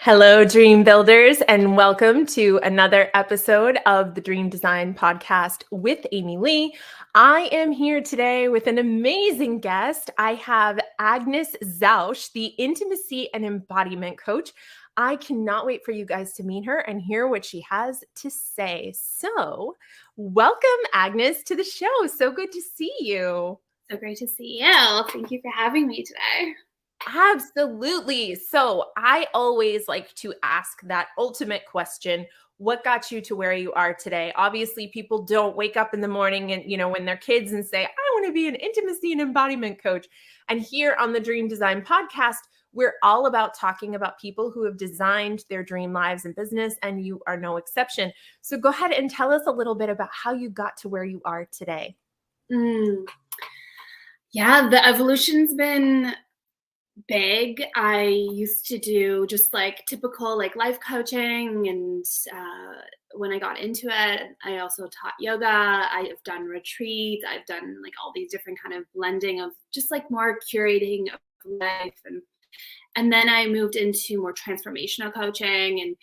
Hello, dream builders, and welcome to another episode of the Dream Design Podcast with Amy Lee. I am here today with an amazing guest. I have Agnes Zausz, the intimacy and embodiment coach. I cannot wait for you guys to meet her and hear what she has to say. So, welcome, Agnes, to the show. So good to see you. So great to see you. Thank you for having me today. Absolutely. So I always like to ask that ultimate question. What got you to where you are today? Obviously, people don't wake up in the morning and, when they're kids and say, I want to be an intimacy and embodiment coach. And here on the Dream Design Podcast, we're all about talking about people who have designed their dream lives and business, and you are no exception. So go ahead and tell us a little bit about how you got to where you are today. Yeah, the evolution's been big. I used to do just like typical life coaching, and when I got into it, I also taught yoga. I've done retreats. I've done all these different kind of blending of just more curating of life, and then I moved into more transformational coaching,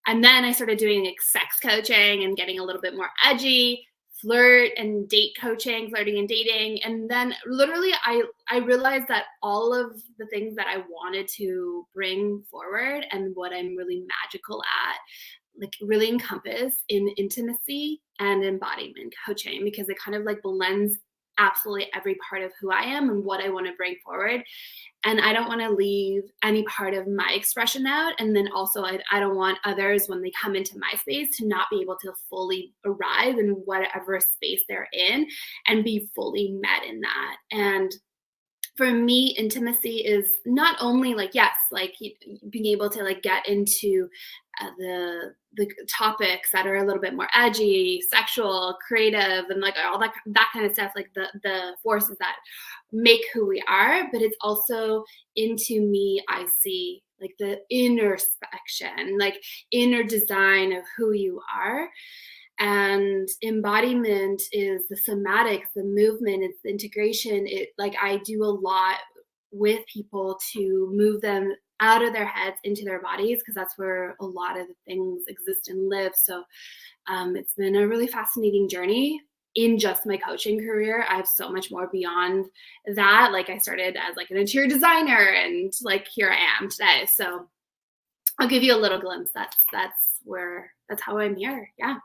and then I started doing sex coaching and getting a little bit more edgy, flirt and date coaching, flirting and dating. And then literally I realized that all of the things that I wanted to bring forward and what I'm really magical at, really encompass in intimacy and embodiment coaching, because it kind of blends absolutely every part of who I am and what I want to bring forward. And I don't want to leave any part of my expression out. And then also I don't want others, when they come into my space, to not be able to fully arrive in whatever space they're in and be fully met in that. And for me, intimacy is not only being able to get into the topics that are a little bit more edgy, sexual, creative, and all that kind of stuff, the forces that make who we are. But it's also into me. I see the introspection, inner design of who you are. And embodiment is the somatics, the movement, it's the integration. I do a lot with people to move them out of their heads into their bodies, because that's where a lot of the things exist and live. So it's been a really fascinating journey in just my coaching career. I have so much more beyond that. I started as an interior designer, and here I am today. So I'll give you a little glimpse. That's how I'm here. Yeah.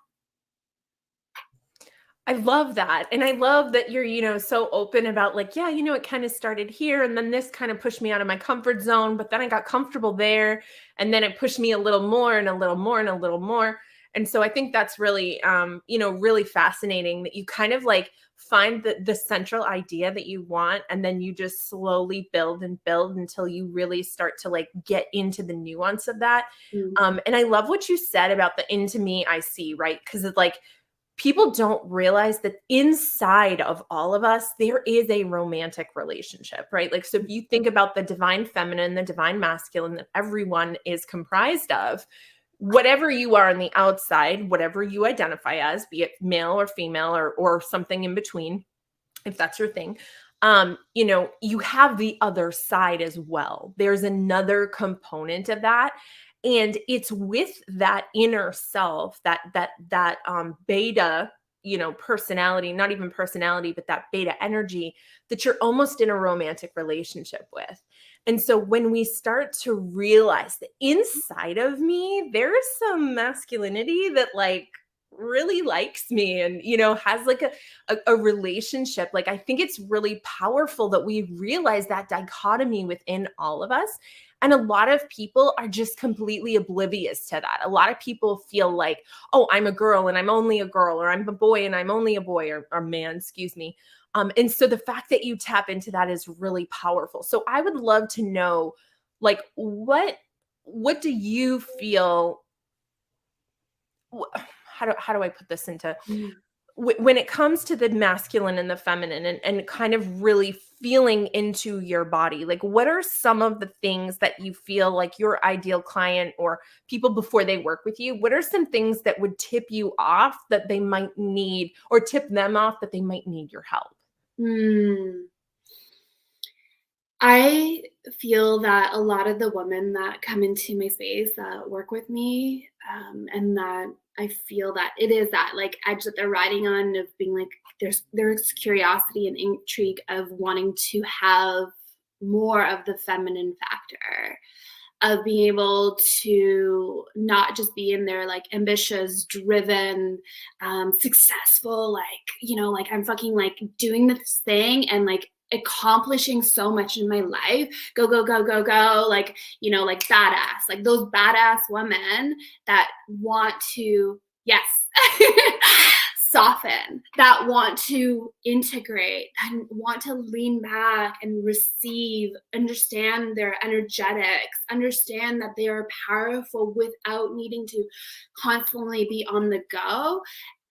I love that. And I love that you're, so open about it kind of started here, and then this kind of pushed me out of my comfort zone, but then I got comfortable there, and then it pushed me a little more and a little more and a little more. And so I think that's really, really fascinating that you kind of find the central idea that you want, and then you just slowly build and build until you really start to get into the nuance of that. Mm-hmm. And I love what you said about the into me I see, right? Because it's people don't realize that inside of all of us, there is a romantic relationship, right? So if you think about the divine feminine, the divine masculine that everyone is comprised of, whatever you are on the outside, whatever you identify as, be it male or female or something in between, if that's your thing, you have the other side as well. There's another component of that. And it's with that inner self, that beta, personality, not even personality, but that beta energy that you're almost in a romantic relationship with. And so when we start to realize that inside of me, there's some masculinity that really likes me and, has a relationship. I think it's really powerful that we realize that dichotomy within all of us. And a lot of people are just completely oblivious to that. A lot of people feel oh, I'm a girl and I'm only a girl, or I'm a boy and I'm only a boy, or man, excuse me. And so the fact that you tap into that is really powerful. So I would love to know, what do you feel? How do I put this into? When it comes to the masculine and the feminine, and kind of really feeling into your body, what are some of the things that you feel your ideal client or people before they work with you, what are some things that would tip you off that they might need, or tip them off that they might need your help? I feel that a lot of the women that come into my space that work with me, and that I feel that it is that like edge that they're riding on of being like there's curiosity and intrigue of wanting to have more of the feminine factor of being able to not just be in their like ambitious, driven, successful, like, you know, like I'm fucking like doing this thing and like accomplishing so much in my life. Go, go, go, go, go. Like, you know, like badass, like those badass women that want to, yes, soften, that want to integrate, and want to lean back and receive, understand their energetics, understand that they are powerful without needing to constantly be on the go.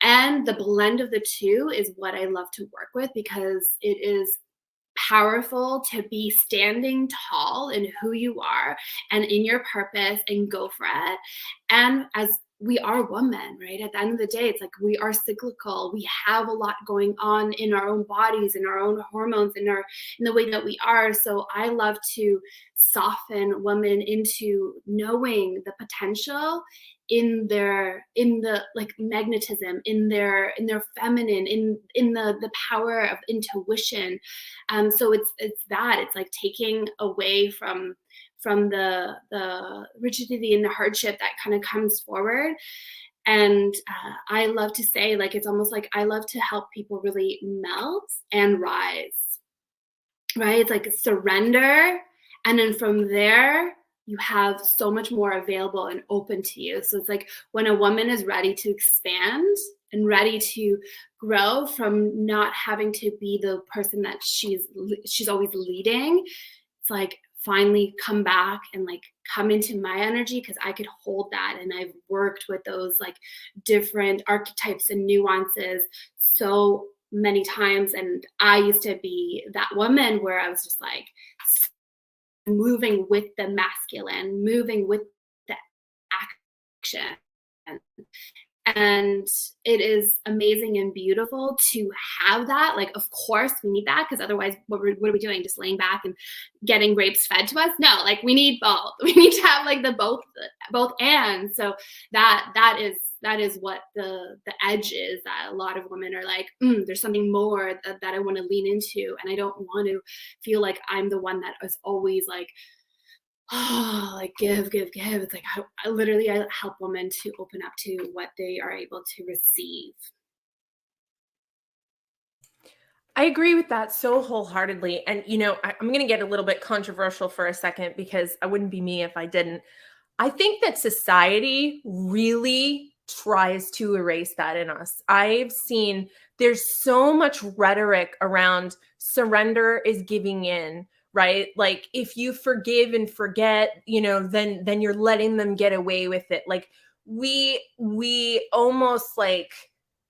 And the blend of the two is what I love to work with, because it is powerful to be standing tall in who you are and in your purpose and go for it. And as we are women, right? At the end of the day, it's like we are cyclical. We have a lot going on in our own bodies, in our own hormones, in the way that we are. So I love to soften women into knowing the potential in the like magnetism, in their feminine, in the power of intuition. So it's like taking away from the rigidity and the hardship that kind of comes forward. And I love to say, like, it's almost like I love to help people really melt and rise, right? It's like surrender, and then from there you have so much more available and open to you. So it's like when a woman is ready to expand and ready to grow from not having to be the person that she's always leading, it's like finally come back and like come into my energy, because I could hold that. And I've worked with those like different archetypes and nuances so many times. And I used to be that woman where I was just like moving with the masculine, moving with the action. And it is amazing and beautiful to have that. Like, of course we need that, because otherwise what are we doing? Just laying back and getting grapes fed to us? No, like we need both. We need to have like the both and. So that is what the edge is, that a lot of women are like, there's something more that I want to lean into, and I don't want to feel like I'm the one that is always like, oh, like give. It's like I help women to open up to what they are able to receive. I agree with that so wholeheartedly. And, you know, I'm going to get a little bit controversial for a second, because I wouldn't be me if I didn't. I think that society really tries to erase that in us. I've seen there's so much rhetoric around surrender is giving in, right? Like if you forgive and forget, you know, then you're letting them get away with it. Like we almost like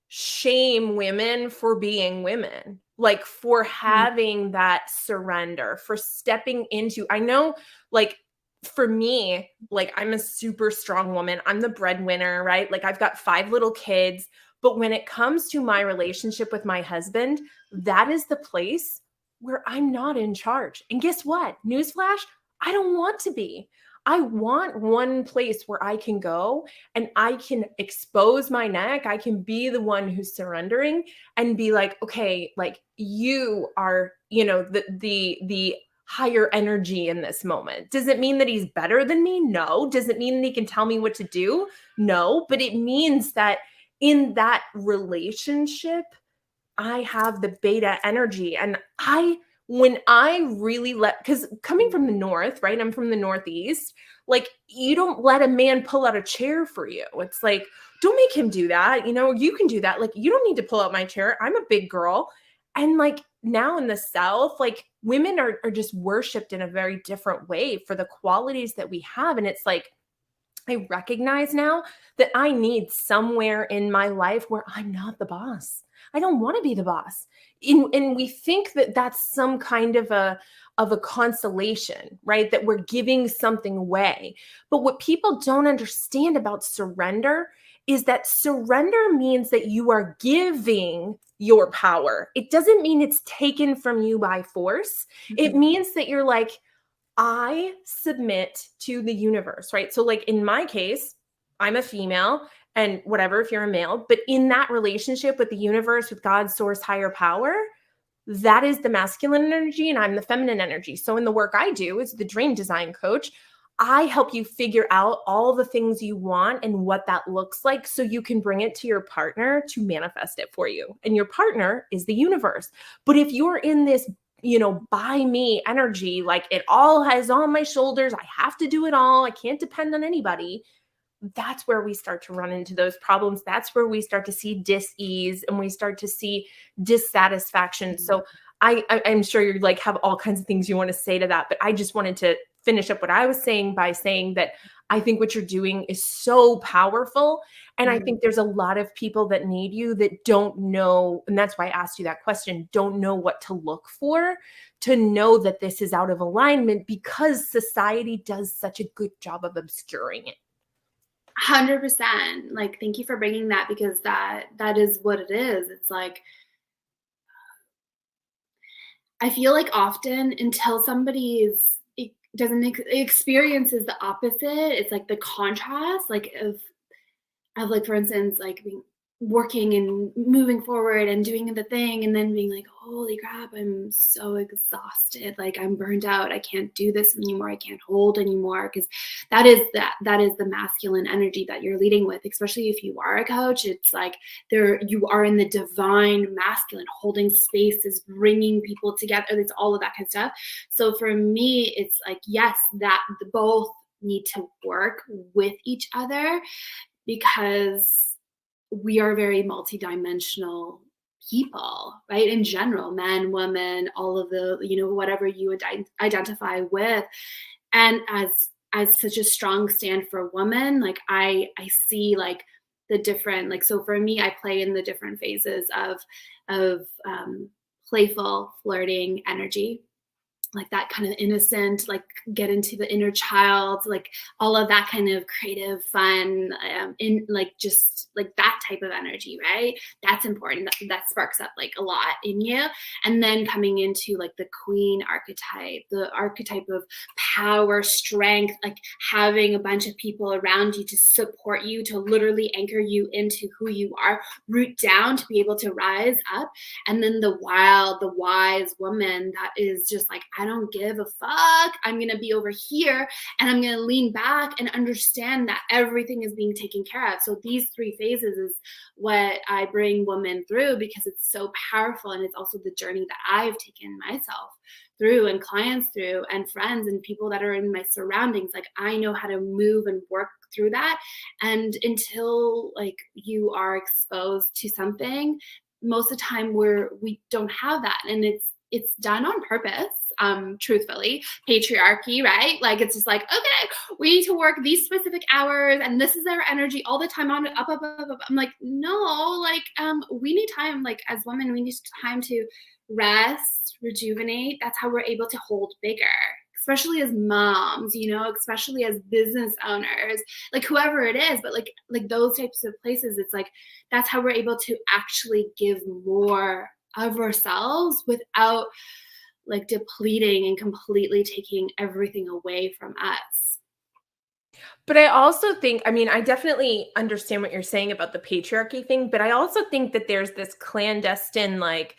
shame women for being women, like for having that surrender, for stepping into, I know, like for me, like I'm a super strong woman. I'm the breadwinner, right? Like I've got 5 little kids. But when it comes to my relationship with my husband, that is the place where I'm not in charge. And guess what? Newsflash, I don't want to be. I want one place where I can go and I can expose my neck. I can be the one who's surrendering and be like, okay, like you are, you know, the higher energy in this moment. Does it mean that he's better than me? No. Does it mean that he can tell me what to do? No. But it means that in that relationship, I have the beta energy. And when I really because coming from the North, right? I'm from the Northeast. Like, you don't let a man pull out a chair for you. It's like, don't make him do that. You know, you can do that. Like, you don't need to pull out my chair. I'm a big girl. And like now in the South, like women are just worshiped in a very different way for the qualities that we have. And it's like, I recognize now that I need somewhere in my life where I'm not the boss. I don't want to be the boss. And we think that that's some kind of a consolation, right? That we're giving something away. But what people don't understand about surrender is that surrender means that you are giving your power. It doesn't mean it's taken from you by force. It means that you're like, I submit to the universe, right? So like in my case, I'm a female and whatever if you're a male, but in that relationship with the universe, with God, source, higher power, that is the masculine energy and I'm the feminine energy. So in the work I do as the dream design coach, I help you figure out all the things you want and what that looks like so you can bring it to your partner to manifest it for you. And your partner is the universe. But if you're in this, by me energy, like it all has on my shoulders, I have to do it all, I can't depend on anybody, that's where we start to run into those problems. That's where we start to see dis-ease and we start to see dissatisfaction. So I'm sure you like have all kinds of things you want to say to that, but I just wanted to finish up what I was saying by saying that I think what you're doing is so powerful. And I think there's a lot of people that need you that don't know. And that's why I asked you that question, don't know what to look for to know that this is out of alignment because society does such a good job of obscuring it. 100%. Like, thank you for bringing that because that is what it is. It's like, I feel like often until somebody doesn't experiences the opposite, it's like the contrast, like of like, for instance, like being working and moving forward and doing the thing and then being like, holy crap, I'm so exhausted. Like I'm burned out. I can't do this anymore. I can't hold anymore. Because that is the masculine energy that you're leading with, especially if you are a coach. It's like you are in the divine masculine, holding spaces, bringing people together. It's all of that kind of stuff. So for me, it's like, yes, that both need to work with each other because we are very multidimensional people, right? In general, men, women, all of the, whatever you identify with. And as such a strong stand for women, like I see like the different, like, so for me, I play in the different phases of playful flirting energy, like that kind of innocent, like get into the inner child, like all of that kind of creative fun, in like just like that type of energy, right? That's important. That sparks up like a lot in you. And then coming into like the queen archetype, the archetype of power, strength, like having a bunch of people around you to support you, to literally anchor you into who you are, root down to be able to rise up. And then the wise woman that is just like, I don't give a fuck. I'm going to be over here and I'm going to lean back and understand that everything is being taken care of. So these three phases is what I bring women through because it's so powerful. And it's also the journey that I've taken myself through and clients through and friends and people that are in my surroundings. Like I know how to move and work through that. And until like you are exposed to something, most of the time we don't have that. And it's done on purpose. Truthfully, patriarchy, right? Like it's just like, okay, we need to work these specific hours and this is our energy all the time on up. I'm like, no, like we need time, like as women, we need time to rest, rejuvenate. That's how we're able to hold bigger, especially as moms, especially as business owners, like whoever it is, but like those types of places, it's like that's how we're able to actually give more of ourselves without like depleting and completely taking everything away from us. But I also think, I mean, I definitely understand what you're saying about the patriarchy thing, but I also think that there's this clandestine like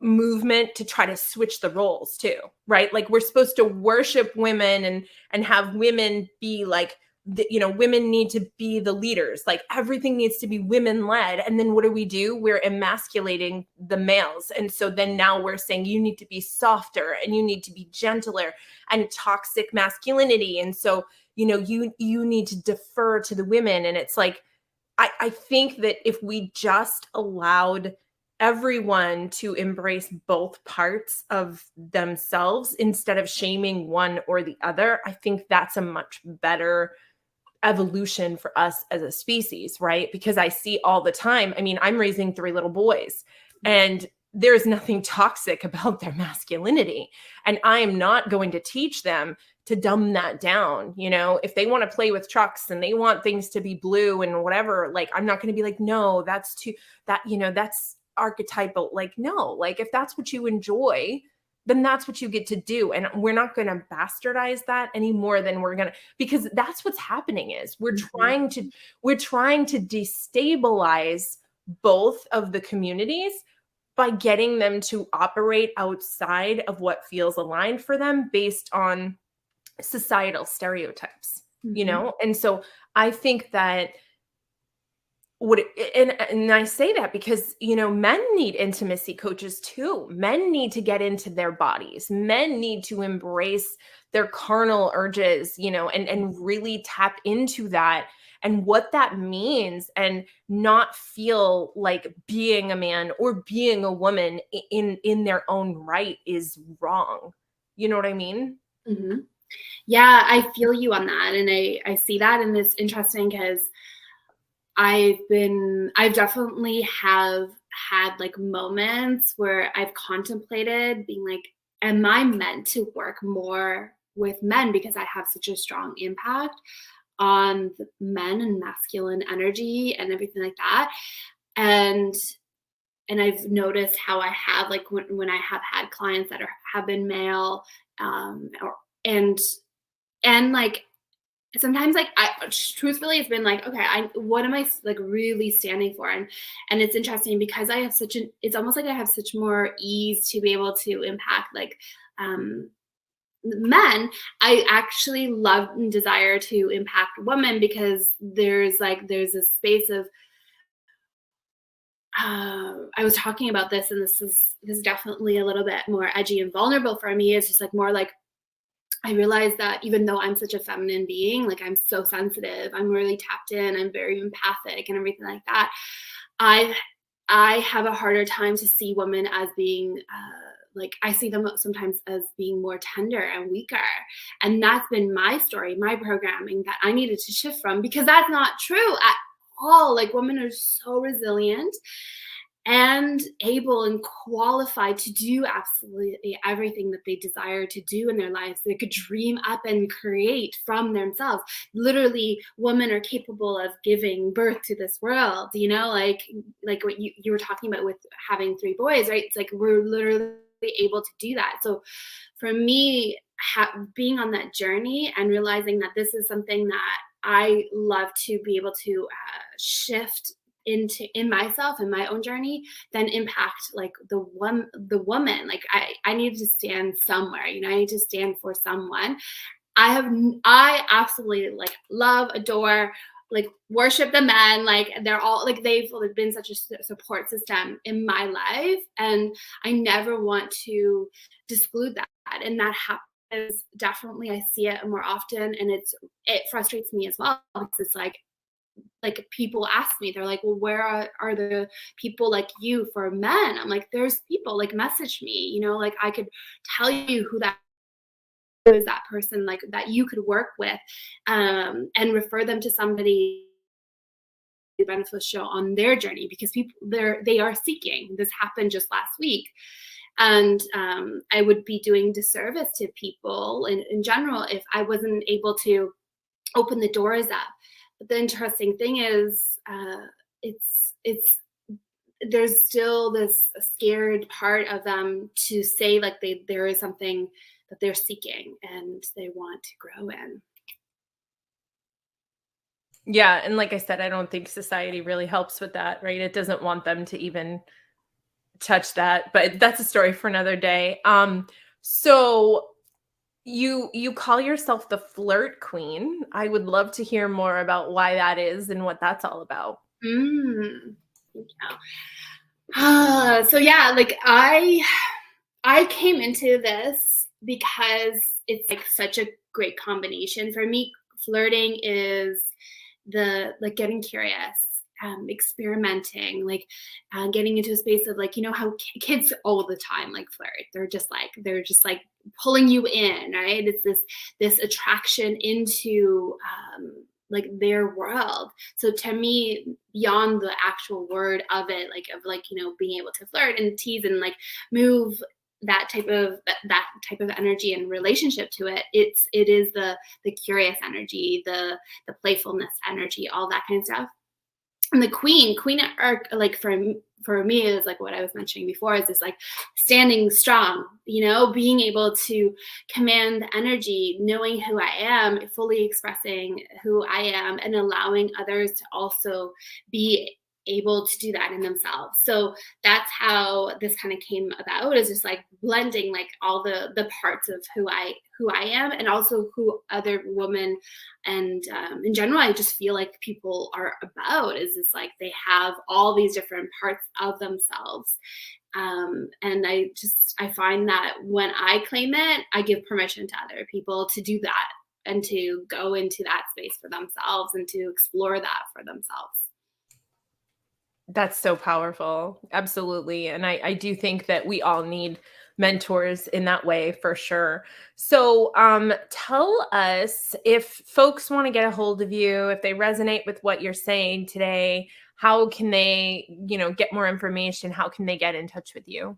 movement to try to switch the roles too, right? Like we're supposed to worship women and have women be like women need to be the leaders. Like everything needs to be women led. And then what do? We're emasculating the males. And so then now we're saying you need to be softer and you need to be gentler and toxic masculinity. And so, you need to defer to the women. And it's like, I think that if we just allowed everyone to embrace both parts of themselves instead of shaming one or the other, I think that's a much better evolution for us as a species, right? Because I see all the time, I mean, I'm raising 3 little boys and there's nothing toxic about their masculinity. And I am not going to teach them to dumb that down. You know, if they want to play with trucks and they want things to be blue and whatever, like, I'm not going to be like, no, that's too, that, you know, that's archetypal. Like, no, like if that's what you enjoy, then that's what you get to do. And we're not going to bastardize that any more than we're going to, because that's what's happening is we're trying to destabilize both of the communities by getting them to operate outside of what feels aligned for them based on societal stereotypes, you know? And so I think that and I say that because, you know, men need intimacy coaches too. Men need to get into their bodies. Men need to embrace their carnal urges, you know, and really tap into that and what that means, and not feel like being a man or being a woman in their own right is wrong. You know what I mean? Mm-hmm. Yeah, I feel you on that. And I see that. And it's interesting because I've definitely have had like moments where I've contemplated being like, am I meant to work more with men because I have such a strong impact on the men and masculine energy and everything like that. And I've noticed how I have like when I have had clients that have been male, or, and like sometimes like I truthfully it's been like, okay, what am I like really standing for? And it's interesting because I have it's almost like I have such more ease to be able to impact like men. I actually love and desire to impact women because there's a space of I was talking about this, and this is definitely a little bit more edgy and vulnerable for me. It's just like more like I realized that even though I'm such a feminine being, like I'm so sensitive, I'm really tapped in, I'm very empathic and everything like that. I have a harder time to see women as being like I see them sometimes as being more tender and weaker. And that's been my story, my programming that I needed to shift from, because that's not true at all. Like women are so resilient and able and qualified to do absolutely everything that they desire to do in their lives. They could dream up and create from themselves. Literally, women are capable of giving birth to this world, you know, like what you were talking about with having 3 boys, right? It's like we're literally able to do that. So for me, being on that journey and realizing that this is something that I love to be able to shift in myself and my own journey, then impact like the woman. Like I need to stand somewhere, you know, I need to stand for someone. I absolutely like love, adore, like worship the men. Like they're all like they've been such a support system in my life, and I never want to disclude that. And that happens definitely. I see it more often, and it frustrates me as well, because it's like people ask me, they're like, well, where are the people like you for men? I'm like, there's people, like message me, you know, like I could tell you who that is, that person like that you could work with, and refer them to somebody beneficial on their journey, because they are seeking. This happened just last week. And I would be doing disservice to people in general if I wasn't able to open the doors up. But the interesting thing is, it's there's still this scared part of them to say like there is something that they're seeking and they want to grow in. Yeah, and like I said, I don't think society really helps with that, right? It doesn't want them to even touch that, but that's a story for another day. So you call yourself the Flirt Queen. I would love to hear more about why that is and what that's all about. So yeah, like I came into this because it's like such a great combination for me. Flirting is the like getting curious, experimenting, like getting into a space of like, you know how kids all the time like flirt. They're just like pulling you in, right? It's this attraction into like their world. So to me, beyond the actual word of it, like you know, being able to flirt and tease and like move that type of energy and relationship to it. It is the curious energy, the playfulness energy, all that kind of stuff. And the queen arc, like for me is like what I was mentioning before, is this like standing strong, being able to command the energy, knowing who I am, fully expressing who I am, and allowing others to also be able to do that in themselves. So that's how this kind of came about, is just like blending like all the parts of who I am, and also who other women and in general I just feel like people are about, is this like they have all these different parts of themselves. And I find that when I claim it, I give permission to other people to do that and to go into that space for themselves and to explore that for themselves. That's so powerful. Absolutely. And I do think that we all need mentors in that way for sure. So tell us, if folks want to get a hold of you, if they resonate with what you're saying today, how can they, get more information? How can they get in touch with you?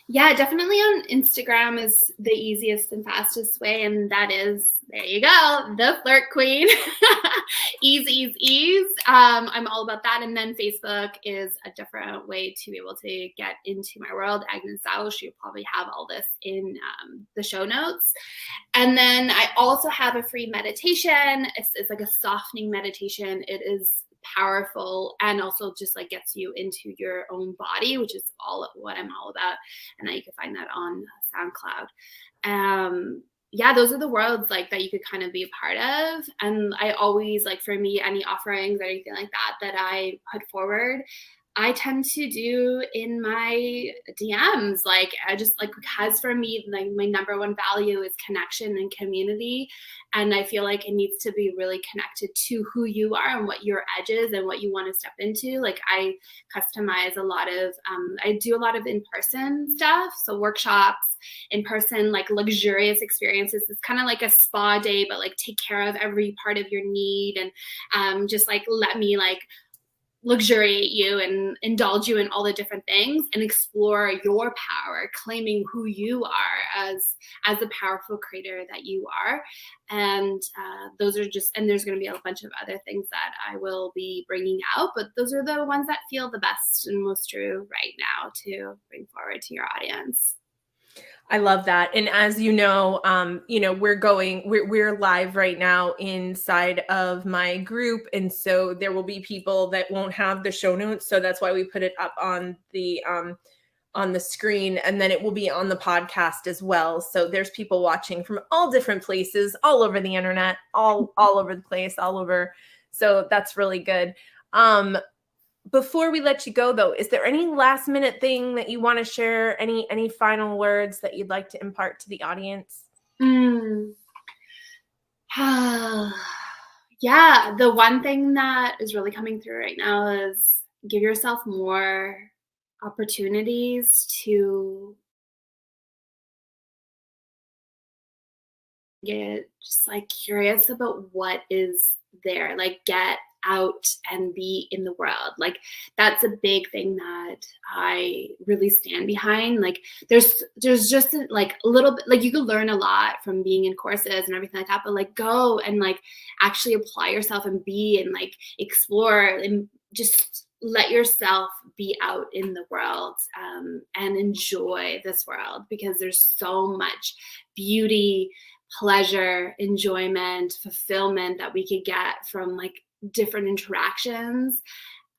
Yeah, definitely on Instagram is the easiest and fastest way. And that is, there you go, the Flirt Queen. Ease, ease, ease. I'm all about that. And then Facebook is a different way to be able to get into my world. Agnes Zausz, you'll probably have all this in the show notes. And then I also have a free meditation. It's like a softening meditation. It is powerful and also just like gets you into your own body, which is all what I'm all about. And then you can find that on SoundCloud. Yeah, those are the worlds like that you could kind of be a part of. And I always, like, for me, any offerings or anything like that I put forward, I tend to do in my DMs. Like, I just like, because for me, like, my number one value is connection and community. And I feel like it needs to be really connected to who you are and what your edge is and what you want to step into. Like, I customize a lot of, I do a lot of in-person stuff. So workshops, in-person, like luxurious experiences. It's kind of like a spa day, but like take care of every part of your need, and just like let me like luxuriate you and indulge you in all the different things and explore your power, claiming who you are as the powerful creator that you are. And those are just, and there's going to be a bunch of other things that I will be bringing out, but those are the ones that feel the best and most true right now to bring forward to your audience. I love that. And as you know, we're live right now inside of my group. And so there will be people that won't have the show notes. So that's why we put it up on the screen, and then it will be on the podcast as well. So there's people watching from all different places, all over the internet, all over the place, all over. So that's really good. Before we let you go, though, is there any last minute thing that you want to share? Any final words that you'd like to impart to the audience? Yeah, the one thing that is really coming through right now is give yourself more opportunities to get just like curious about what is there. Like, get out and be in the world. Like, that's a big thing that I really stand behind. Like, there's just like a little bit, like, you can learn a lot from being in courses and everything like that, but like, go and like actually apply yourself and be and like explore and just let yourself be out in the world, and enjoy this world, because there's so much beauty, pleasure, enjoyment, fulfillment that we could get from like different interactions.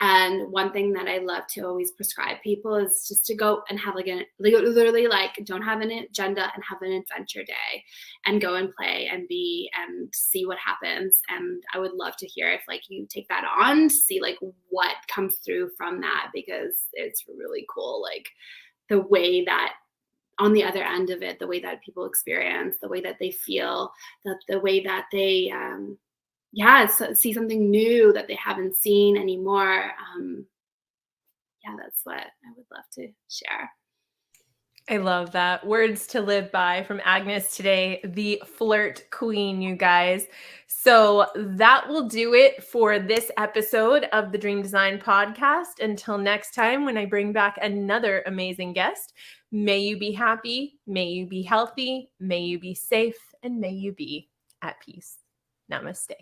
And one thing that I love to always prescribe people is just to go and have like literally like, don't have an agenda and have an adventure day and go and play and be and see what happens. And I would love to hear if like you take that on, to see like what comes through from that, because it's really cool. Like, the way that on the other end of it, the way that people experience, the way that they feel, the way that they see something new that they haven't seen anymore. That's what I would love to share. I love that. Words to live by from Agnes today, the Flirt Queen, you guys. So that will do it for this episode of the Dream Design Podcast. Until next time, when I bring back another amazing guest, may you be happy, may you be healthy, may you be safe, and may you be at peace. Namaste.